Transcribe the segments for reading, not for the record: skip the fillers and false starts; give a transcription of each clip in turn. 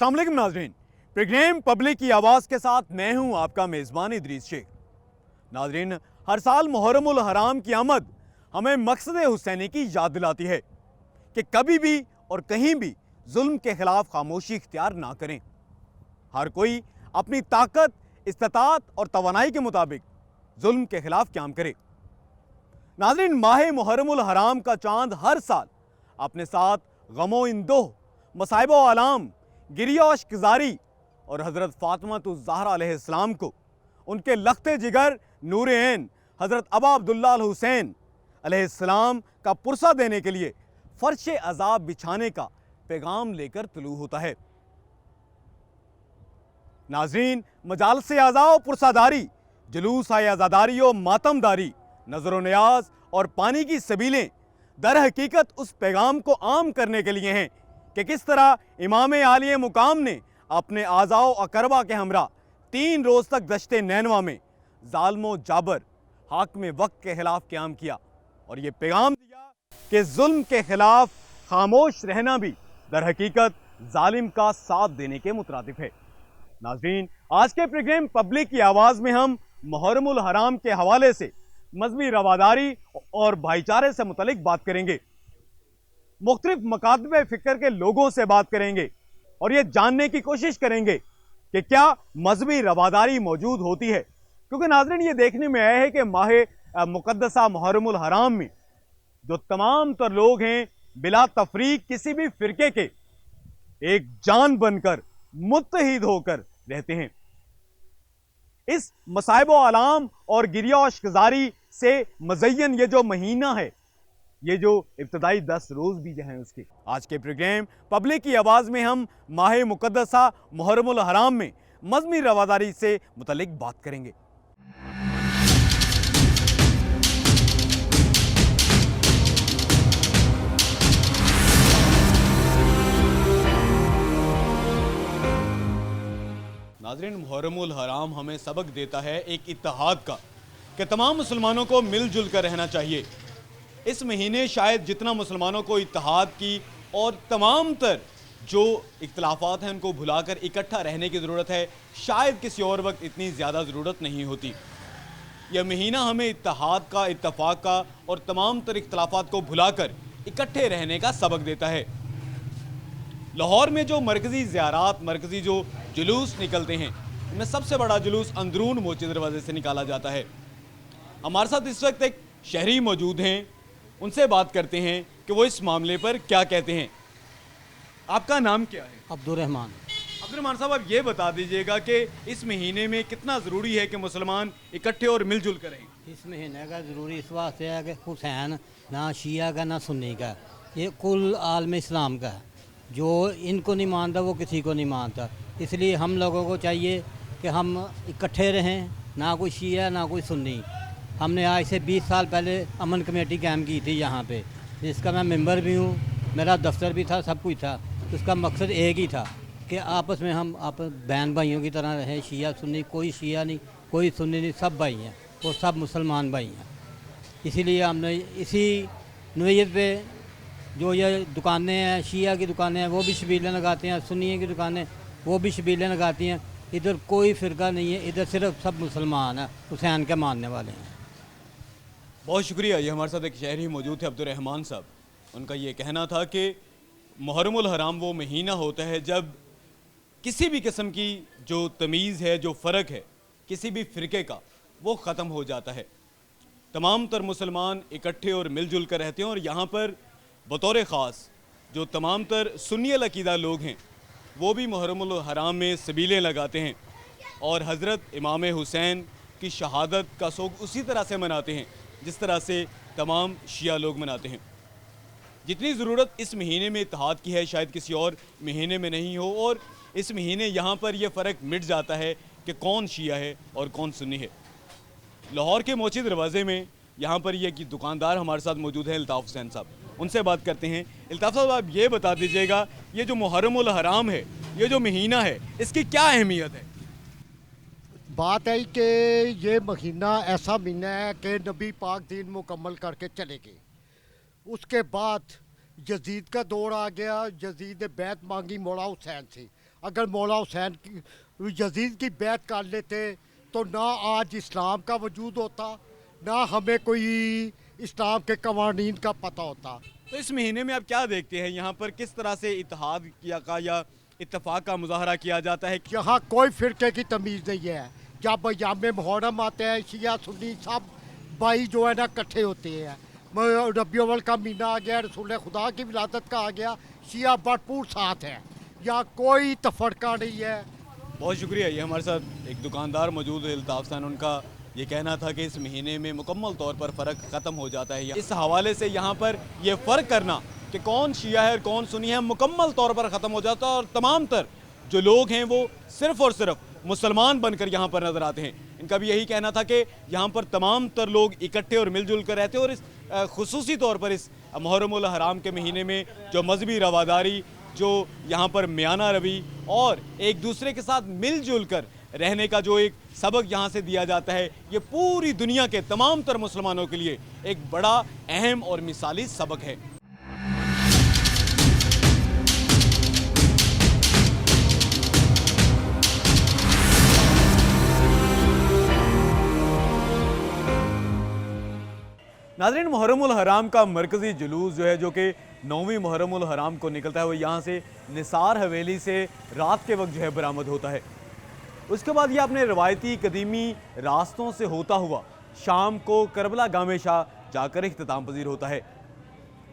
अस्सलाम वालेकुम नाजरीन, प्रोग्राम पब्लिक की आवाज़ के साथ मैं हूं आपका मेज़बान इदरीस शेख। नाजरीन, हर साल मुहर्रम उल हराम की आमद हमें मकसद हुसैनी की याद दिलाती है कि कभी भी और कहीं भी जुल्म के खिलाफ खामोशी इख्तियार ना करें। हर कोई अपनी ताकत, इस्तात और तवानाई के मुताबिक जुल्म के खिलाफ क्याम करे। नाजरीन, माह मुहर्रम उल हराम का चांद हर साल अपने साथ गमो इंदोह, मसाइब व आलाम, गिरिया व अश्कजारी और हज़रत फ़ातिमा-तुज़-ज़हरा अलैहिस्सलाम को उनके लख्ते जिगर नूर ऐन हज़रत अबा अब्दुल्लाह अल हुसैन अलैहिस्सलाम का पुरसा देने के लिए फ़र्श अज़ाब बिछाने का पैगाम लेकर तुलू होता है। नाज़रीन, मजालस आज़ा व पुरसादारी, जुलूस आज़ादारी व मातमदारी, नज़र व नियाज और पानी की सबीलें दर हकीकत उस पैगाम को आम करने के लिए हैं कि किस तरह इमाम आलिए मुकाम ने अपने आज़ाओ अकरबा के हमरा 3 रोज़ तक दश्ते नैनवा में ज़ालिमो जाबर हाकिम वक्त के खिलाफ क़याम किया और ये पैगाम दिया कि जुल्म के खिलाफ खामोश रहना भी दर हकीकत जालिम का साथ देने के मुतरादिफ है। नाज़रीन, आज के प्रोग्राम पब्लिक की आवाज़ में हम मुहर्रम उल हराम के हवाले से मजहबी रवादारी और भाईचारे से मुतल्लिक बात करेंगे। मुख्तलिफ मकातब फ़िक्र के लोगों से बात करेंगे और ये जानने की कोशिश करेंगे कि क्या मजहबी रवादारी मौजूद होती है, क्योंकि नाज़रीन ये देखने में आया है कि माह मुक़द्दसा मुहर्रम उल हराम में जो तमाम तर लोग हैं बिला तफरीक किसी भी फ़िरके के एक जान बनकर मुत्तहिद होकर रहते हैं। इस मसाइब व आलाम और गिरिया व अश्कजारी से मज़य्यन ये जो महीना है, ये जो इब्तदाई 10 रोज़ भी जो हैं उसके, आज के प्रोग्राम पब्लिक की आवाज़ में हम माह मुक़द्दसा मुहर्रम उल हराम में मजहबी रवादारी से मुतल्लिक बात करेंगे। नाज़रीन, मुहर्रम उल हराम हमें सबक देता है एक इत्तेहाद का कि तमाम मुसलमानों को मिलजुल कर रहना चाहिए। इस महीने शायद जितना मुसलमानों को इत्तेहाद की और तमाम तर जो इख्तिलाफ़ात हैं उनको भुलाकर इकट्ठा रहने की ज़रूरत है, शायद किसी और वक्त इतनी ज़्यादा ज़रूरत नहीं होती। यह महीना हमें इत्तेहाद का, इत्तफ़ाक़ का और तमाम तर इख्तिलाफ़ात को भुलाकर इकट्ठे रहने का सबक देता है। लाहौर में जो मरकज़ी ज़ियारात, मरकज़ी जो जुलूस निकलते हैं, उनमें सबसे बड़ा जुलूस अंदरून मोची दरवाज़े से निकाला जाता है। हमारे साथ इस वक्त एक शहरी मौजूद हैं, उनसे बात करते हैं कि वो इस मामले पर क्या कहते हैं। आपका नाम क्या है? अब्दुर्रहमान। अब्दुर्रहमान साहब, आप ये बता दीजिएगा कि इस महीने में कितना ज़रूरी है कि मुसलमान इकट्ठे और मिलजुल कर रहें। इस महीने का ज़रूरी इस वास्ते है कि हुसैन ना शिया का ना सुन्नी का, ये कुल आलम इस्लाम का है। जो इनको नहीं मानता वो किसी को नहीं मानता, इसलिए हम लोगों को चाहिए कि हम इकट्ठे रहें, ना कोई शिया ना कोई सुन्नी। हमने आज से 20 साल पहले अमन कमेटी कायम की थी यहाँ पे, जिसका मैं मेंबर भी हूँ, मेरा दफ्तर भी था, सब कुछ था। उसका मकसद एक ही था कि आपस में हम बहन भाइयों की तरह रहें। शिया सुन्नी, कोई शिया नहीं, कोई सुन्नी नहीं, सब भाई हैं और सब मुसलमान भाई हैं। इसीलिए हमने इसी नवीयत पे जो ये दुकानें हैं, शिया की दुकानें हैं वो भी शबीलें लगाते हैं, सुन्नी की दुकानें वो भी शबीलें लगाती हैं। इधर कोई फ़िरका नहीं है, इधर सिर्फ सब मुसलमान हैं, हुसैन के मानने वाले हैं। बहुत शुक्रिया। ये हमारे साथ एक शहरी मौजूद थे, अब्दुर्रहमान साहब। उनका ये कहना था कि मुहर्रम उल हराम वो महीना होता है जब किसी भी किस्म की जो तमीज़ है, जो फ़र्क है किसी भी फ़िरके का, वो ख़त्म हो जाता है। तमाम तर मुसलमान इकट्ठे और मिलजुल कर रहते हैं और यहाँ पर बतौर ख़ास जो तमाम तर सुन्नी अक़ीदा लोग हैं वो भी मुहर्रम उल हराम में सबीलें लगाते हैं और हज़रत इमाम हुसैन की शहादत का सोग उसी तरह से मनाते हैं जिस तरह से तमाम शिया लोग मनाते हैं। जितनी ज़रूरत इस महीने में इत्तेहाद की है शायद किसी और महीने में नहीं हो, और इस महीने यहाँ पर यह फ़र्क मिट जाता है कि कौन शिया है और कौन सुन्नी है। लाहौर के मोची दरवाज़े में यहाँ पर ये कि दुकानदार हमारे साथ मौजूद हैं, अल्ताफ़ हुसैन साहब, उनसे बात करते हैं। अल्ताफ़ साहब, आप ये बता दीजिएगा, ये जो मुहर्रम उल हराम है, ये जो महीना है, इसकी क्या अहमियत है? बात है कि ये महीना ऐसा महीना है कि नबी पाक दीन मुकम्मल करके चले गए। उसके बाद यजीद का दौर आ गया, यजीद ने बैत मांगी, मोड़ा हुसैन से। اگر مولا حسین یزید کی بیعت کر لیتے تو نہ آج اسلام کا وجود ہوتا، نہ ہمیں کوئی اسلام کے قوانین کا پتہ ہوتا۔ تو اس مہینے میں آپ کیا دیکھتے ہیں یہاں پر کس طرح سے اتحاد یا اتفاق کا مظاہرہ کیا جاتا ہے؟ یہاں کوئی فرقے کی تمیز نہیں ہے۔ جب ایام محرم آتے ہیں شیعہ سنی سب بھائی جو ہے نا اکٹھے ہوتے ہیں۔ ربیع الاول کا مہینہ آ گیا، رسول خدا کی ولادت کا آ گیا، شیعہ بھرپور ساتھ ہے، یہاں کوئی تفرقہ نہیں ہے۔ بہت شکریہ۔ یہ ہمارے ساتھ ایک دکاندار موجود ہے الطاف حسین، ان کا یہ کہنا تھا کہ اس مہینے میں مکمل طور پر فرق ختم ہو جاتا ہے۔ اس حوالے سے یہاں پر یہ فرق کرنا کہ کون شیعہ ہے اور کون سنی ہے مکمل طور پر ختم ہو جاتا ہے، اور تمام تر جو لوگ ہیں وہ صرف اور صرف مسلمان بن کر یہاں پر نظر آتے ہیں۔ ان کا بھی یہی کہنا تھا کہ یہاں پر تمام تر لوگ اکٹھے اور مل جل کر رہتے ہیں، اور اس خصوصی طور پر اس محرم الحرام کے مہینے میں جو مذہبی رواداری، جو یہاں پر میانہ روی اور ایک دوسرے کے ساتھ مل جل کر رہنے کا جو ایک سبق یہاں سے دیا جاتا ہے، یہ پوری دنیا کے تمام تر مسلمانوں کے لیے ایک بڑا اہم اور مثالی سبق ہے۔ ناظرین، محرم الحرام کا مرکزی جلوس جو ہے جو کہ 9ویں محرم الحرام کو نکلتا ہے، وہ یہاں سے نثار حویلی سے رات کے وقت جو ہے برآمد ہوتا ہے۔ اس کے بعد یہ اپنے روایتی قدیمی راستوں سے ہوتا ہوا شام کو کربلا گام شاہ جا کر اختتام پذیر ہوتا ہے۔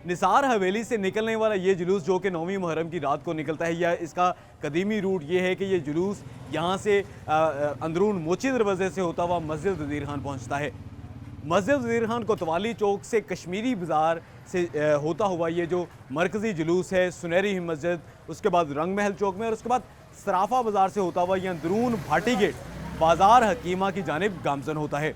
نثار حویلی سے نکلنے والا یہ جلوس جو کہ 9ویں محرم کی رات کو نکلتا ہے، یا اس کا قدیمی روٹ یہ ہے کہ یہ جلوس یہاں سے اندرون موچی دروازے سے ہوتا ہوا مسجد وزیر خان پہنچتا ہے۔ مسجد وزیر خان کوتوالی چوک سے کشمیری بازار سے ہوتا ہوا یہ جو مرکزی جلوس ہے سنہری مسجد، اس کے بعد رنگ محل چوک میں، اور اس کے بعد صرافہ بازار سے ہوتا ہوا یہ اندرون بھاٹی گیٹ بازار حکیمہ کی جانب گامزن ہوتا ہے۔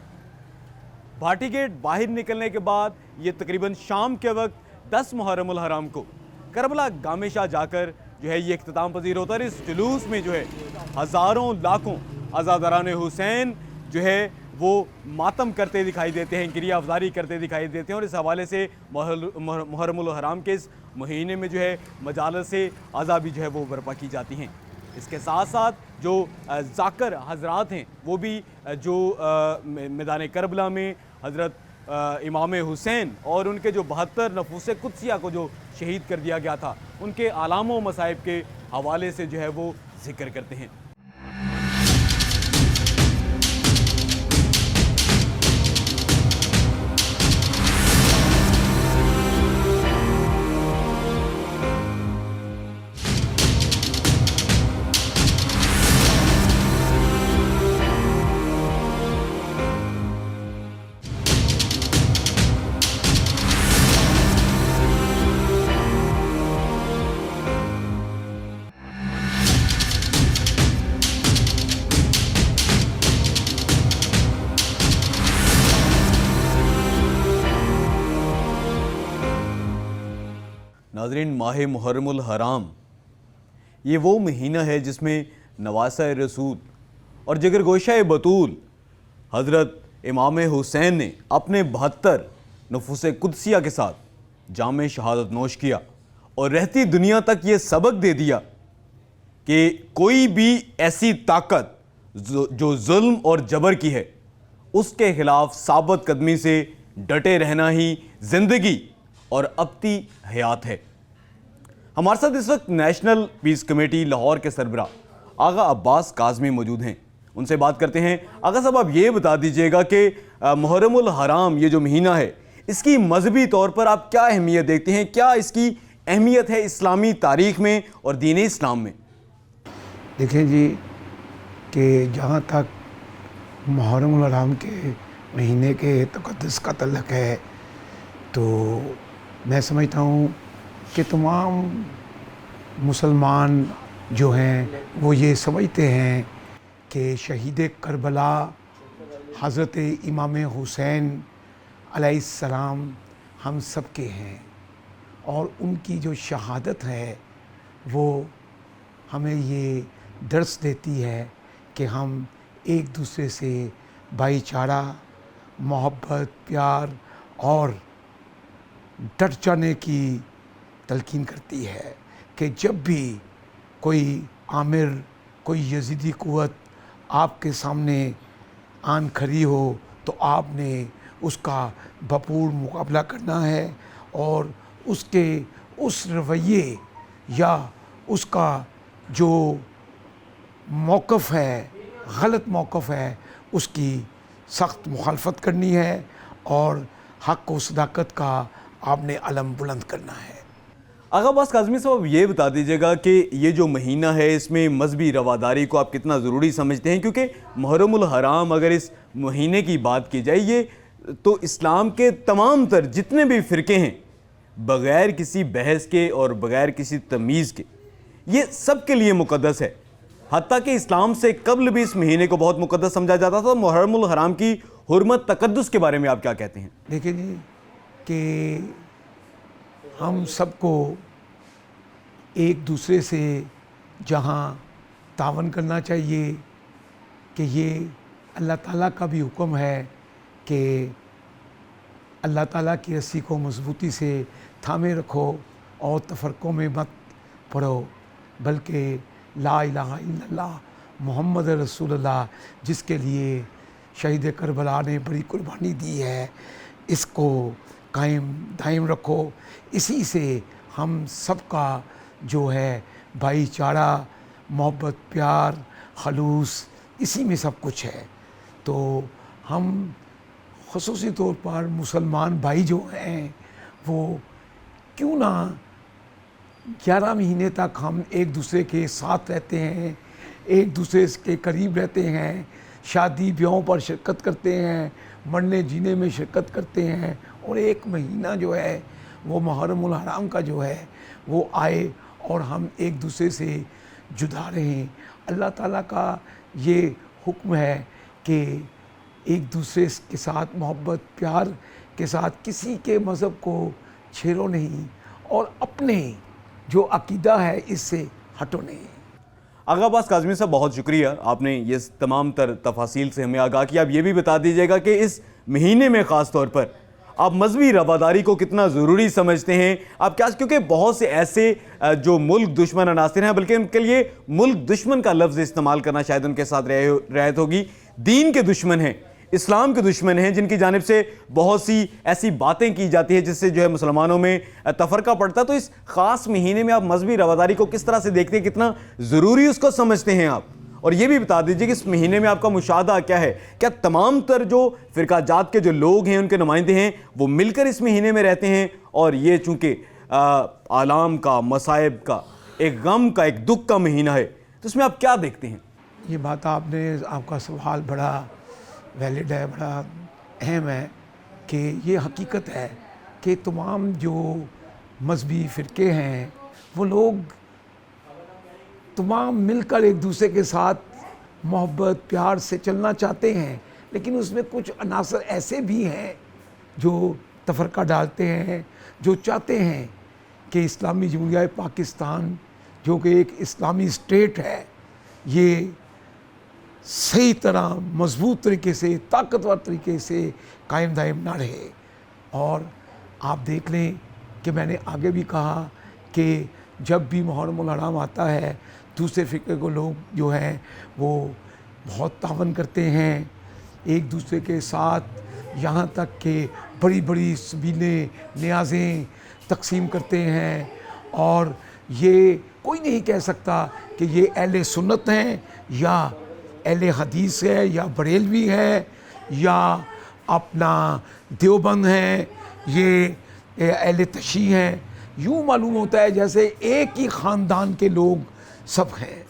بھاٹی گیٹ باہر نکلنے کے بعد یہ تقریباً شام کے وقت 10 محرم الحرام کو کربلا گام شاہ جا کر جو ہے یہ اختتام پذیر ہوتا ہے۔ اس جلوس میں جو ہے ہزاروں لاکھوں عزاداران حسین جو ہے وہ ماتم کرتے دکھائی دیتے ہیں، گریہ افزاری کرتے دکھائی دیتے ہیں، اور اس حوالے سے محرم الحرام کے اس مہینے میں جو ہے مجالس عزا بھی جو ہے وہ برپا کی جاتی ہیں۔ اس کے ساتھ ساتھ جو ذاکر حضرات ہیں وہ بھی جو میدان کربلا میں حضرت امام حسین اور ان کے جو 72 نفوس قدسیہ کو جو شہید کر دیا گیا تھا، ان کے آلام و مصائب کے حوالے سے جو ہے وہ ذکر کرتے ہیں۔ ناظرین، ماہ محرم الحرام یہ وہ مہینہ ہے جس میں نواسہ رسول اور جگر گوشہ بطول حضرت امام حسین نے اپنے 72 نفوس قدسیہ کے ساتھ جام شہادت نوش کیا، اور رہتی دنیا تک یہ سبق دے دیا کہ کوئی بھی ایسی طاقت جو ظلم اور جبر کی ہے اس کے خلاف ثابت قدمی سے ڈٹے رہنا ہی زندگی اور ابدی حیات ہے۔ ہمارے ساتھ اس وقت نیشنل پیس کمیٹی لاہور کے سربراہ آغا عباس کاظمی موجود ہیں، ان سے بات کرتے ہیں۔ آغا صاحب، آپ یہ بتا دیجئے گا کہ محرم الحرام یہ جو مہینہ ہے اس کی مذہبی طور پر آپ کیا اہمیت دیکھتے ہیں؟ کیا اس کی اہمیت ہے اسلامی تاریخ میں اور دین اسلام میں؟ دیکھیں جی، کہ جہاں تک محرم الحرام کے مہینے کے تقدس کا تعلق ہے تو میں سمجھتا ہوں کہ تمام مسلمان جو ہیں وہ یہ سمجھتے ہیں کہ شہید کربلا حضرت امام حسین علیہ السلام ہم سب کے ہیں، اور ان کی جو شہادت ہے وہ ہمیں یہ درس دیتی ہے کہ ہم ایک دوسرے سے بھائی چارہ، محبت، پیار اور ڈٹ جانے کی تلقین کرتی ہے، کہ جب بھی کوئی आमिर कोई यजीदी क़ुव्वत आपके सामने आन खड़ी हो तो आपने उसका भरपूर मुकाबला करना है और उसके उस रवैये या उसका जो मौक़िफ़ है, गलत मौक़िफ़ है, उसकी सख्त मुखालफत करनी है और हक़ व सदाकत का आपने अलम बुलंद करना है। आगा अब्बास काज़मी साहब, ये बता दीजिएगा कि ये जो महीना है इसमें मजहबी रवादारी को आप कितना ज़रूरी समझते हैं, क्योंकि मुहर्रमुल हराम अगर इस महीने की बात की जाए ये तो इस्लाम के तमाम तर जितने भी फ़िरके हैं बग़ैर किसी बहस के और बग़ैर किसी तमीज़ के ये सब के लिए मुक़द्दस है। हत्ता कि इस्लाम से कबल भी इस महीने को बहुत मुक़द्दस समझा जाता था। मुहर्रमुल हराम की हुर्मत तक़द्दुस के बारे में आप क्या कहते हैं? देखिए जी कि हम सबको एक दूसरे से जहाँ तावन करना चाहिए कि ये अल्लाह ताला का भी हुक्म है कि अल्लाह ताला की रस्सी को मजबूती से थामे रखो और तफरक़ों में मत पड़ो, बल्कि ला इलाहा इल्लल्लाह मोहम्मद रसूलुल्लाह जिसके लिए शहीद करबला ने बड़ी कुर्बानी दी है, इसको कायम दायम रखो। इसी से हम सबका जो है भाईचारा, मोहब्बत, प्यार, खलूस, इसी में सब कुछ है। तो हम ख़ुसूसी तौर पर मुसलमान भाई जो हैं वो क्यों ना 11 महीने तक हम एक दूसरे के साथ रहते हैं, एक दूसरे के करीब रहते हैं, शादी ब्याहों पर शिरकत करते हैं, मरने जीने में शिरकत करते हैं, और एक महीना जो है वो मुहर्रमुल हराम का जो है वो आए और हम एक दूसरे से जुदा रहें। अल्लाह ताला का ये हुक्म है कि एक दूसरे के साथ मोहब्बत प्यार के साथ किसी के मज़हब को छेड़ो नहीं और अपने जो अकीदा है इससे हटो नहीं। आगा अब्बास काज़मी साहब, बहुत शुक्रिया, आपने ये तमाम तर तफासील से हमें आगाह किया। अब ये भी बता दीजिएगा कि इस महीने में ख़ास तौर पर आप मजहबी रवादारी को कितना ज़रूरी समझते हैं आप क्या, क्योंकि बहुत से ऐसे जो मुल्क दुश्मन अनासिर हैं, बल्कि उनके लिए मुल्क दुश्मन का लफ्ज़ इस्तेमाल करना शायद उनके साथ रहत होगी, दीन के दुश्मन हैं, इस्लाम के दुश्मन हैं, जिनकी जानिब से बहुत सी ऐसी बातें की जाती हैं जिससे जो है मुसलमानों में तफरका पड़ता है। तो इस ख़ास महीने में आप मजहबी रवादारी को किस तरह से देखते हैं, कितना ज़रूरी उसको समझते हैं आप? और ये भी बता दीजिए कि इस महीने में आपका मुशाहदा क्या है, क्या तमाम तर जो फ़िरका जात के जो लोग हैं उनके नुमाइंदे हैं वो मिलकर इस महीने में रहते हैं, और ये चूँकि आलाम का, मसाइब का, एक गम का, एक दुख का महीना है, तो इसमें आप क्या देखते हैं? ये बात आपका सवाल बड़ा वैलिड है, बड़ा अहम है कि ये हकीकत है कि तमाम जो मजहबी फ़िरके हैं वो लोग तमाम मिलकर एक दूसरे के साथ मोहब्बत प्यार से चलना चाहते हैं, लेकिन उसमें कुछ अनासर ऐसे भी हैं जो तफरका डालते हैं, जो चाहते हैं कि इस्लामी जमहूरिया पाकिस्तान जो कि एक इस्लामी स्टेट है ये सही तरह मजबूत तरीके से, ताकतवर तरीके से कायम दायम ना रहे। और आप देख लें कि मैंने आगे भी कहा कि जब भी मुहर्रमुल हराम आता है दूसरे फ़िरके को लोग जो हैं वो बहुत तावन करते हैं एक दूसरे के साथ, यहाँ तक कि बड़ी बड़ी सबीलें न्याज़ें तकसीम करते हैं। और ये कोई नहीं कह सकता कि ये अहले सुन्नत हैं या अहले हदीस है या बरेलवी है या अपना देवबंद है, ये अहले तशीह हैं। यूँ मालूम होता है जैसे एक ही ख़ानदान के लोग सब हैं।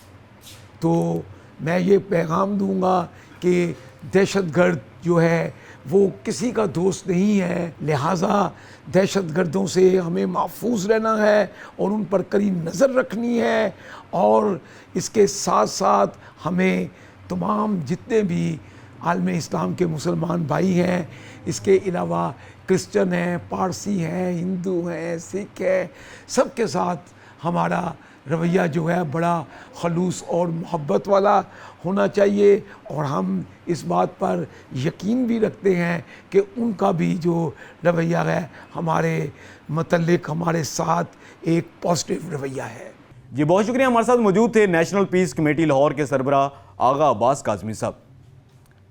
तो मैं ये पैगाम दूंगा कि दहशतगर्द जो है वो किसी का दोस्त नहीं है, लिहाजा दहशतगर्दों से हमें महफूज रहना है और उन पर कड़ी नज़र रखनी है। और इसके साथ साथ हमें तमाम जितने भी आलम इस्लाम के मुसलमान भाई हैं, इसके अलावा क्रिश्चन हैं, पारसी हैं, हिंदू हैं, सिख हैं, सब के साथ हमारा रवैया जो है बड़ा खलूस और मोहब्बत वाला होना चाहिए। और हम इस बात पर यकीन भी रखते हैं कि उनका भी जो रवैया है हमारे मतलब हमारे साथ एक पॉजिटिव रवैया है। जी बहुत शुक्रिया। हमारे साथ मौजूद थे नेशनल पीस कमेटी लाहौर के सरबराह आगा अब्बास काज़मी साहब,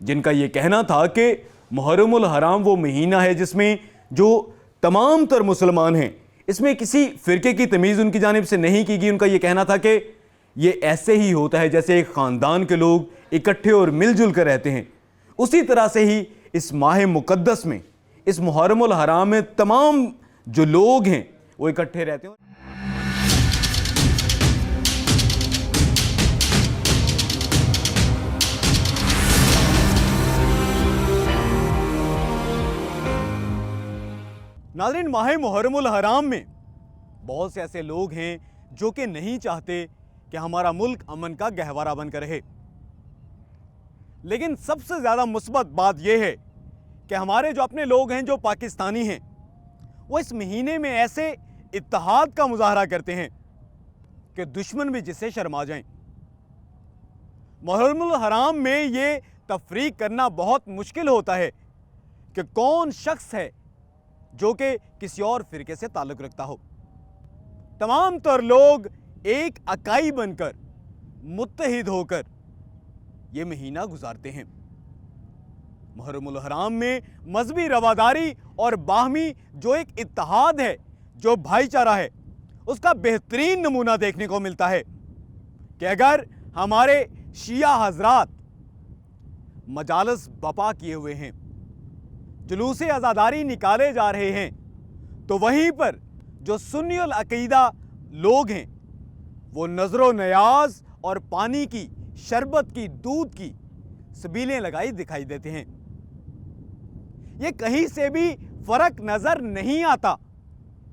जिनका ये कहना था कि मुहर्रमुल हराम वो महीना है जिसमें जो तमाम तर मुसलमान हैं, इसमें किसी फ़िरके की तमीज़ उनकी जानिब से नहीं की गई। उनका ये कहना था कि ये ऐसे ही होता है जैसे एक ख़ानदान के लोग इकट्ठे और मिलजुल कर रहते हैं, उसी तरह से ही इस माह मुक़द्दस में, इस मुहर्रमुल हराम में तमाम जो लोग हैं वो इकट्ठे रहते हैं। नाज़रीन, माह मुहर्रमुल हराम में बहुत से ऐसे लोग हैं जो कि नहीं चाहते कि हमारा मुल्क अमन का गहवारा बनकर रहे, लेकिन सबसे ज़्यादा मुस्बत बात यह है कि हमारे जो अपने लोग हैं, जो पाकिस्तानी हैं, वो इस महीने में ऐसे इत्तेहाद का मुजाहरा करते हैं कि दुश्मन भी जिससे शर्मा जाएं। मुहर्रमुल हराम में ये तफरीक करना बहुत मुश्किल होता है कि कौन शख्स है जो कि किसी और फिरके से ताल्लुक़ रखता हो। तमाम तर लोग एक इकाई बनकर, मुत्तहिद होकर ये महीना गुजारते हैं। मुहर्रमुल हराम में मजहबी रवादारी और बाहमी जो एक इत्तेहाद है, जो भाईचारा है, उसका बेहतरीन नमूना देखने को मिलता है कि अगर हमारे शिया हजरात मजालस बपा किए हुए हैं, जुलूस अज़ादारी निकाले जा रहे हैं, तो वहीं पर जो सुन्नीउल अकीदा लोग हैं वो नज़रो नियाज और पानी की, शरबत की, दूध की सबीलें लगाई दिखाई देते हैं। ये कहीं से भी फर्क नजर नहीं आता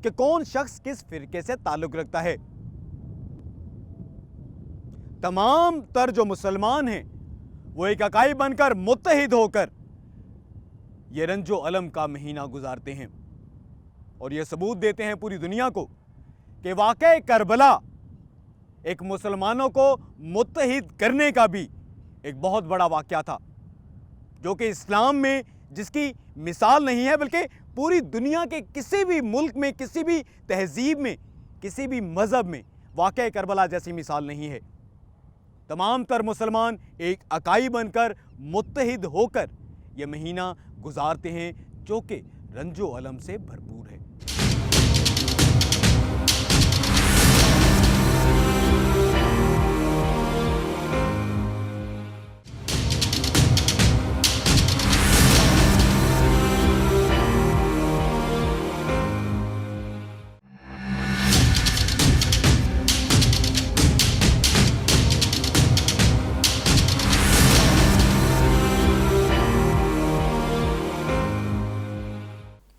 कि कौन शख्स किस फिरके से ताल्लुक़ रखता है। तमाम तर जो मुसलमान हैं वो एक इकाई बनकर, मुत्तहिद होकर ये रंजो अलम का महीना गुजारते हैं और ये सबूत देते हैं पूरी दुनिया को कि वाक़ई करबला एक मुसलमानों को मुत्तहिद करने का भी एक बहुत बड़ा वाक़या था, जो कि इस्लाम में जिसकी मिसाल नहीं है, बल्कि पूरी दुनिया के किसी भी मुल्क में, किसी भी तहजीब में, किसी भी मज़हब में वाक़ई करबला जैसी मिसाल नहीं है। तमाम तर मुसलमान एक इकाई बनकर, मुत्तहिद होकर ये महीना गुजारते हैं जो कि रंजो अलम से भरपूर है।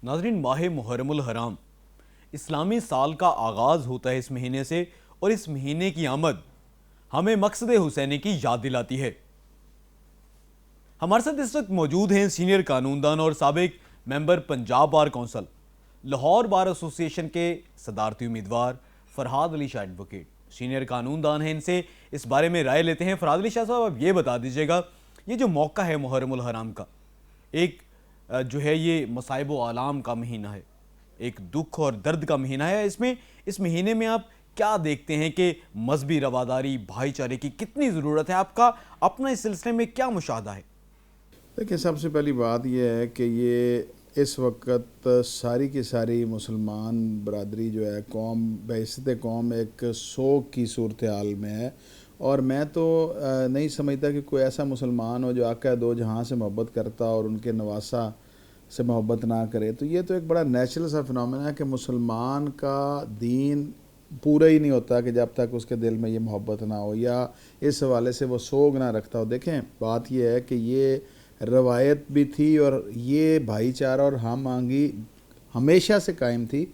नाज़रीन, माह मुहर्रमुल हराम इस्लामी साल का आगाज़ होता है इस महीने से, और इस महीने की आमद हमें मकसद हुसैनी की याद दिलाती है। हमारे साथ इस वक्त मौजूद हैं सीनियर कानूनदान और साबिक member Punjab bar council, Lahore bar association के सदारती उम्मीदवार फरहाद अली शाह एडवोकेट, सीनियर कानूनदान हैं। इनसे इस बारे में राय लेते हैं। फरहाद अली शाह साहब, आप ये बता दीजिएगा, ये जो मौका है मुहर्रमुल हराम का, एक जो है ये मसाइब व आलाम का महीना है, एक दुख और दर्द का महीना है, इसमें इस महीने में आप क्या देखते हैं कि मजहबी रवादारी, भाईचारे की कितनी ज़रूरत है? आपका अपना इस सिलसिले में क्या मुशाहदा है? देखिए, सबसे पहली बात यह है कि ये इस वक्त सारी की सारी मुसलमान बरादरी जो है, कौम बहसत कौम एक सोग की सूरत हाल में है, और मैं तो नहीं समझता कि कोई ऐसा मुसलमान हो जो आका दो जहां से मोहब्बत करता और उनके नवासा से मोहब्बत ना करे। तो ये तो एक बड़ा नेचुरल सा फिनोमेना है कि मुसलमान का दीन पूरा ही नहीं होता कि जब तक उसके दिल में ये मोहब्बत ना हो या इस हवाले से वो सोग ना रखता हो। देखें, बात ये है कि ये रवायत भी थी और ये भाईचारा और हम आंगी हमेशा से कायम थी।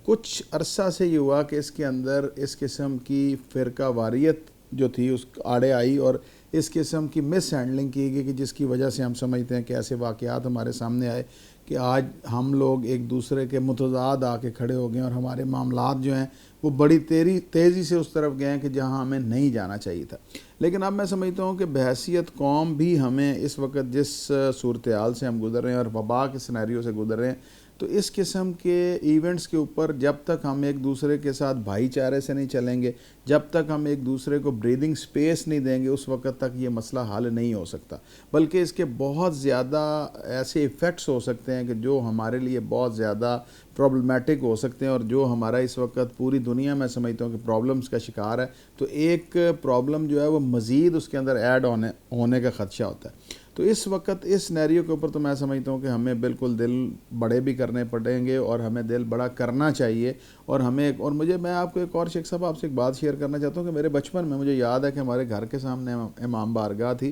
कुछ अरसा से ये हुआ कि इसके अंदर इस किस्म की फ़िरका वारियत जो थी उस आड़े आई और इस किस्म की मिस हैंडलिंग की गई कि जिसकी वजह से हम समझते हैं कि ऐसे वाक़यात हमारे सामने आए कि आज हम लोग एक दूसरे के मुतज़ाद आके खड़े हो गए और हमारे मामलात जो हैं वो बड़ी तेज़ी से उस तरफ गए हैं कि जहां हमें नहीं जाना चाहिए था। लेकिन अब मैं समझता हूं कि बहैसियत कौम भी हमें इस वक्त जिस सूरत हाल से हम गुज़र रहे हैं और वबा के सिनेरियो से गुज़र रहे हैं, تو اس قسم کے ایونٹس کے اوپر جب تک ہم ایک دوسرے کے ساتھ بھائی چارے سے نہیں چلیں گے، جب تک ہم ایک دوسرے کو بریدنگ سپیس نہیں دیں گے، اس وقت تک یہ مسئلہ حل نہیں ہو سکتا، بلکہ اس کے بہت زیادہ ایسے ایفیکٹس ہو سکتے ہیں کہ جو ہمارے لیے بہت زیادہ پرابلمیٹک ہو سکتے ہیں، اور جو ہمارا اس وقت پوری دنیا میں سمجھتا ہوں کہ پرابلمس کا شکار ہے، تو ایک پرابلم جو ہے وہ مزید اس کے اندر ایڈ ہونے کا خدشہ ہوتا ہے۔ تو اس وقت اس سینیریو کے اوپر تو میں سمجھتا ہوں کہ ہمیں بالکل دل بڑے بھی کرنے پڑیں گے، اور ہمیں دل بڑا کرنا چاہیے، اور میں آپ کو ایک اور شیخ صاحب آپ سے ایک بات شیئر کرنا چاہتا ہوں کہ میرے بچپن میں مجھے یاد ہے کہ ہمارے گھر کے سامنے امام بارگاہ تھی،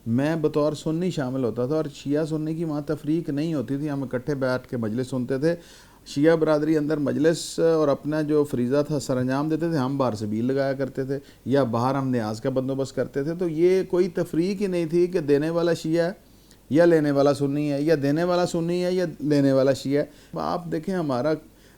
میں بطور سنی شامل ہوتا تھا، اور شیعہ سنی کی وہاں تفریق نہیں ہوتی تھی، ہم اکٹھے بیٹھ کے مجلس سنتے تھے، شیعہ برادری اندر مجلس اور اپنا جو فریضہ تھا سر انجام دیتے تھے، ہم باہر سبیل لگایا کرتے تھے یا باہر ہم نیاز کا بندوبست کرتے تھے، تو یہ کوئی تفریق ہی نہیں تھی کہ دینے والا شیعہ ہے یا لینے والا سنی ہے، یا دینے والا سنی ہے یا لینے والا شیعہ ہے۔ آپ دیکھیں ہمارا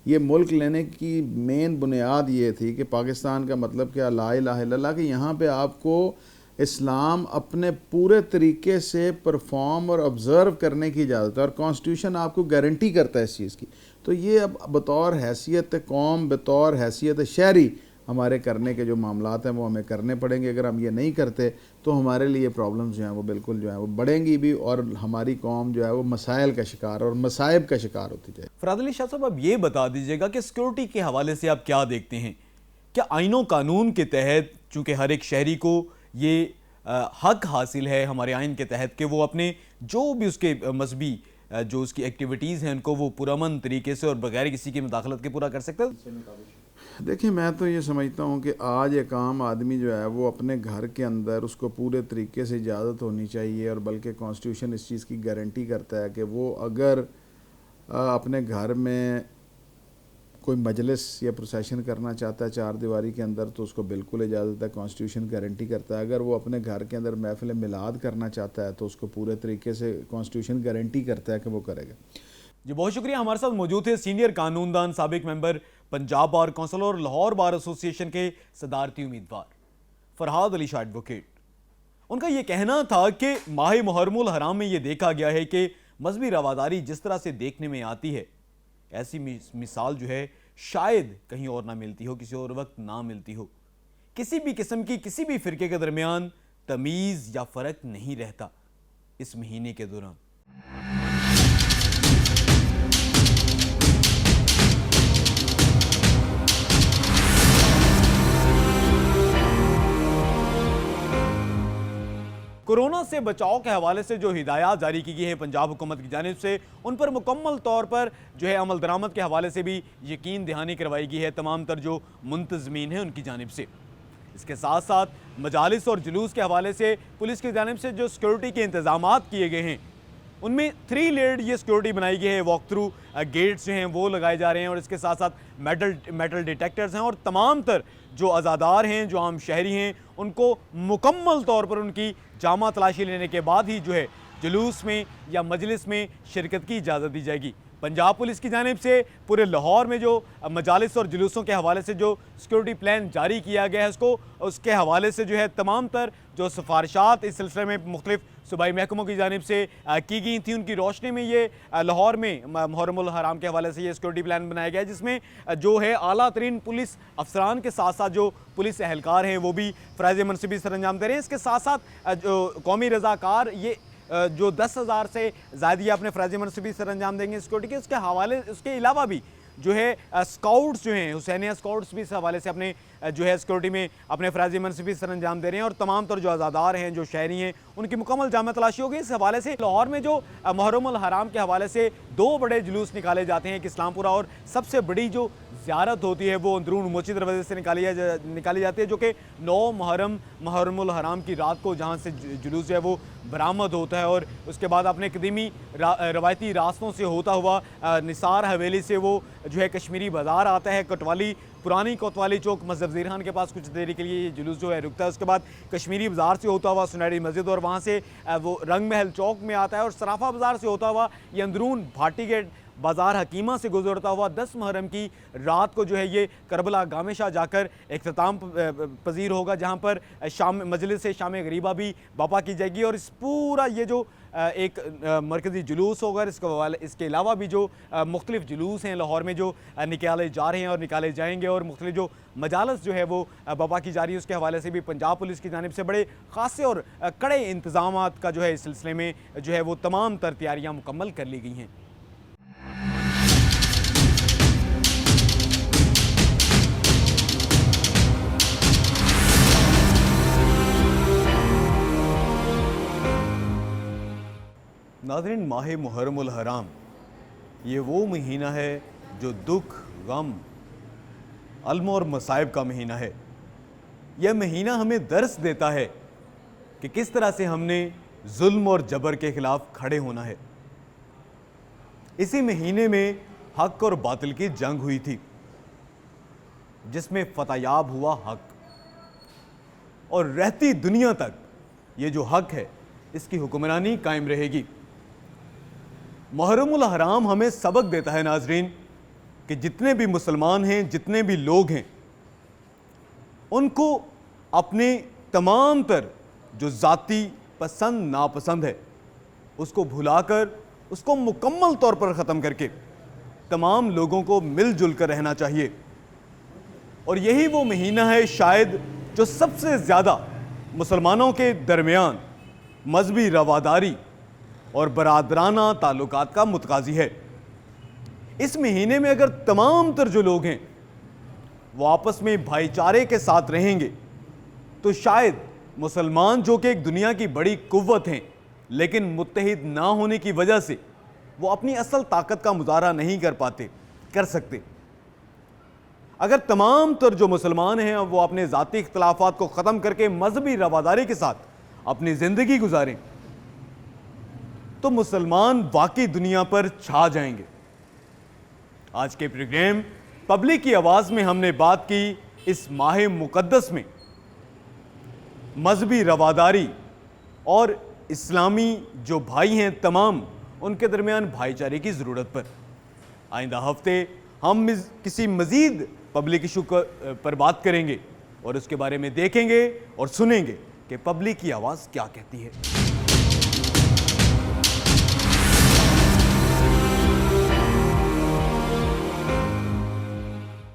یہ ملک لینے کی مین بنیاد یہ تھی کہ پاکستان کا مطلب کیا، لا الہ الا اللہ، کہ یہاں پہ آپ کو اسلام اپنے پورے طریقے سے پرفارم اور آبزرو کرنے کی اجازت ہے، اور کانسٹیٹیوشن آپ کو گارنٹی کرتا ہے اس چیز کی۔ تو یہ اب بطور حیثیت قوم، بطور حیثیت شہری ہمارے کرنے کے جو معاملات ہیں وہ ہمیں کرنے پڑیں گے۔ اگر ہم یہ نہیں کرتے تو ہمارے لیے پرابلمز جو ہیں وہ بالکل جو ہیں وہ بڑھیں گی بھی، اور ہماری قوم جو ہے وہ مسائل کا شکار اور مصائب کا شکار ہوتی جائے۔ فراد علی شاہ صاحب، اب یہ بتا دیجیے گا کہ سیکورٹی کے حوالے سے آپ کیا دیکھتے ہیں؟ کیا آئین و قانون کے تحت، چونکہ ہر ایک شہری کو یہ حق حاصل ہے ہمارے آئین کے تحت کہ وہ اپنے جو بھی اس کے مذہبی جو اس کی ایکٹیویٹیز ہیں ان کو وہ پرامن طریقے سے اور بغیر کسی کی مداخلت کے پورا کر سکتا ہے؟ دیکھیں، میں تو یہ سمجھتا ہوں کہ آج ایک عام آدمی جو ہے وہ اپنے گھر کے اندر اس کو پورے طریقے سے اجازت ہونی چاہیے، اور بلکہ کانسٹیٹیوشن اس چیز کی گارنٹی کرتا ہے کہ وہ اگر اپنے گھر میں کوئی مجلس یا پروسیشن کرنا چاہتا ہے چار دیواری کے اندر تو اس کو بالکل اجازت ہے، کانسٹیٹیوشن گارنٹی کرتا ہے۔ اگر وہ اپنے گھر کے اندر محفل میلاد کرنا چاہتا ہے تو اس کو پورے طریقے سے کانسٹیٹیوشن گارنٹی کرتا ہے کہ وہ کرے گا۔ جی بہت شکریہ۔ ہمارے ساتھ موجود تھے سینئر قانون دان، سابق ممبر پنجاب بار کونسل اور لاہور بار ایسوسی ایشن کے صدارتی امیدوار فرحاد علی شاہ ایڈوکیٹ۔ ان کا یہ کہنا تھا کہ ماہ محرم الحرام میں یہ دیکھا گیا ہے کہ مذہبی رواداری جس طرح سے دیکھنے میں آتی ہے، ایسی مثال جو ہے شاید کہیں اور نہ ملتی ہو، کسی اور وقت نہ ملتی ہو۔ کسی بھی قسم کی کسی بھی فرقے کے درمیان تمیز یا فرق نہیں رہتا اس مہینے کے دوران۔ کورونا سے بچاؤ کے حوالے سے جو ہدایات جاری کی گئی ہیں پنجاب حکومت کی جانب سے، ان پر مکمل طور پر جو ہے عمل درآمد کے حوالے سے بھی یقین دہانی کروائی گئی ہے تمام تر جو منتظمین ہیں ان کی جانب سے۔ اس کے ساتھ ساتھ مجالس اور جلوس کے حوالے سے پولیس کی جانب سے جو سیکورٹی کے انتظامات کیے گئے ہیں ان میں 3 لیئرڈ یہ سیکورٹی بنائی گئی ہے، واک تھرو گیٹس جو ہیں وہ لگائے جا رہے ہیں، اور اس کے ساتھ ساتھ میٹل ڈیٹیکٹرز ہیں، اور تمام تر جو عزادار ہیں، جو عام شہری ہیں، ان کو مکمل طور پر ان کی جامع تلاشی لینے کے بعد ہی جو ہے جلوس میں یا مجلس میں شرکت کی اجازت دی جائے گی۔ پنجاب پولیس کی جانب سے پورے لاہور میں جو مجالس اور جلوسوں کے حوالے سے جو سیکورٹی پلان جاری کیا گیا ہے اس کے حوالے سے جو ہے تمام تر جو سفارشات اس سلسلے میں مختلف صوبائی محکموں کی جانب سے کی گئی تھیں، ان کی روشنی میں یہ لاہور میں محرم الحرام کے حوالے سے یہ سیکورٹی پلان بنایا گیا ہے، جس میں جو ہے اعلیٰ ترین پولیس افسران کے ساتھ ساتھ جو پولیس اہلکار ہیں وہ بھی فرائض منصبی سر انجام دے رہے ہیں۔ اس کے ساتھ ساتھ جو قومی رضاکار یہ جو 10,000 سے زائد یہ اپنے فرائض منصبی سر انجام دیں گے سیکورٹی کے، اس کے حوالے اس کے علاوہ بھی جو ہے اسکاؤٹس جو ہیں حسینیہ اسکاؤٹس بھی اس حوالے سے اپنے جو ہے سیکورٹی میں اپنے فرائض منصبی سر انجام دے رہے ہیں، اور تمام تر جو عزادار ہیں، جو شہری ہیں، ان کی مکمل جامع تلاشی ہوگی۔ اس حوالے سے لاہور میں جو محرم الحرام کے حوالے سے 2 بڑے جلوس نکالے جاتے ہیں، ایک اسلام پورہ، اور سب سے بڑی جو زیارت ہوتی ہے وہ اندرون موچی دروازے سے نکالی جاتی ہے، جو کہ 9 محرم الحرام کی رات کو جہاں سے جلوس جو ہے وہ برآمد ہوتا ہے، اور اس کے بعد اپنے قدیمی روایتی راستوں سے ہوتا ہوا نثار حویلی سے وہ جو ہے کشمیری بازار آتا ہے، کوتوالی پرانی کوتوالی چوک مسجد وزیر خان کے پاس کچھ دیر کے لیے یہ جلوس جو ہے رکتا ہے، اس کے بعد کشمیری بازار سے ہوتا ہوا سنہری مسجد، اور وہاں سے وہ رنگ محل چوک میں آتا ہے، اور صرافہ بازار سے ہوتا ہوا یہ اندرون بھاٹی گیٹ बाज़ार हकीमा से गुजरता हुआ 10 मुहर्रम की रात को जो है ये करबला गामेशा जाकर इख्तिताम पजीर होगा, जहाँ पर शाम मजलिस शाम गरीबा भी बपा की जाएगी। और इस पूरा ये जो एक मरकज़ी जुलूस होगा, इसके अलावा भी जो मुख्तलिफ जुलूस हैं लाहौर में जो निकाले जा रहे हैं और निकाले जाएंगे, और मुख्तलिफ जो मजालस जो है वो बपा की जा रही है, उसके हवाले से भी पंजाब पुलिस की जानिब से बड़े ख़ासे और कड़े इंतज़ामात का जो है इस सिलसिले में जो है वो तमाम तर तैयारियाँ मुकम्मल कर ली गई हैं। नाज़रीन, माह मुहर्रमुल हराम ये वो महीना है जो दुख, गम, अलम और मसाइब का महीना है। यह महीना हमें दर्स देता है कि किस तरह से हमने जुल्म और जबर के खिलाफ खड़े होना है। इसी महीने में हक और बातिल की जंग हुई थी, जिसमें फतयाब हुआ हक, और रहती दुनिया तक ये जो हक है इसकी हुक्मरानी कायम रहेगी। मुहर्रमुल हराम हमें सबक देता है नाजरीन कि जितने भी मुसलमान हैं, जितने भी लोग हैं, उनको अपने तमाम तर जो ज़ाती पसंद नापसंद है उसको भुलाकर, उसको मुकम्मल तौर पर ख़त्म करके तमाम लोगों को मिलजुल कर रहना चाहिए। और यही वो महीना है शायद जो सबसे ज़्यादा मुसलमानों के दरमियान मजहबी रवादारी और बरादराना ताल्लुकात का मुतकाज़ी है। इस महीने में अगर तमाम तर जो लोग हैं वो आपस में भाईचारे के साथ रहेंगे तो शायद मुसलमान, जो कि एक दुनिया की बड़ी कुव्वत हैं, लेकिन मुत्तहिद ना होने की वजह से वो अपनी असल ताकत का मुजाहरा नहीं कर सकते। अगर तमाम तर जो मुसलमान हैं वो अपने ज़ाती इख्तिलाफ़ात को ख़त्म करके मजहबी रवादारी के साथ अपनी ज़िंदगी गुजारें तो मुसलमान वाकई दुनिया पर छा जाएंगे। आज के प्रोग्राम पब्लिक की आवाज़ में हमने बात की इस माह मुक़द्दस में मजहबी रवादारी और इस्लामी जो भाई हैं तमाम, उनके दरमियान भाईचारे की ज़रूरत पर। आइंदा हफ्ते हम किसी मज़ीद पब्लिक इशू पर बात करेंगे और उसके बारे में देखेंगे और सुनेंगे कि पब्लिक की आवाज़ क्या कहती है।